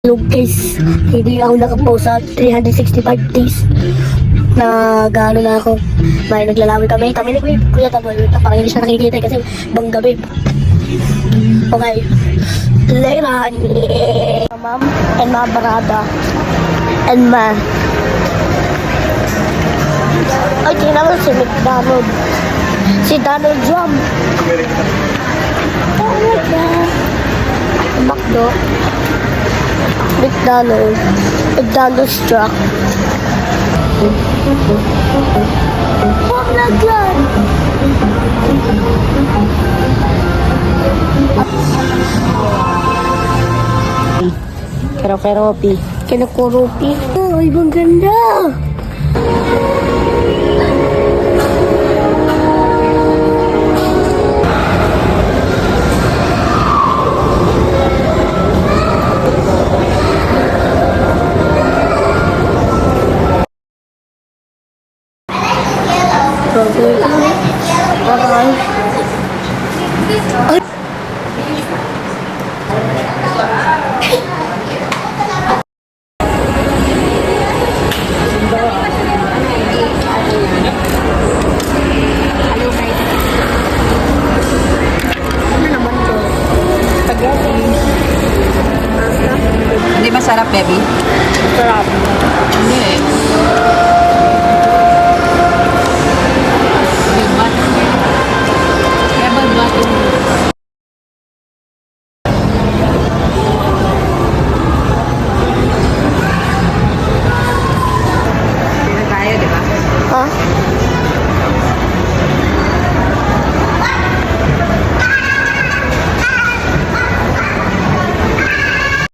Hello guys, hindi ako nakapost sa 365 days na gano'n na ako. May naglalawin kami ni Kuya Taboy. Parang hindi siya nakikita kasi bang gabi. Okay, later. Mom and my brother and ma. Ay, tingnan mo si McDonald. Si Donald Trump. Donald Trump. Bakdo. McDonald's truck. Huwag na dyan! Kero-keropi. Kinukurupi. Oh, ibang ganda! Hindi masarap, baby? Sarap.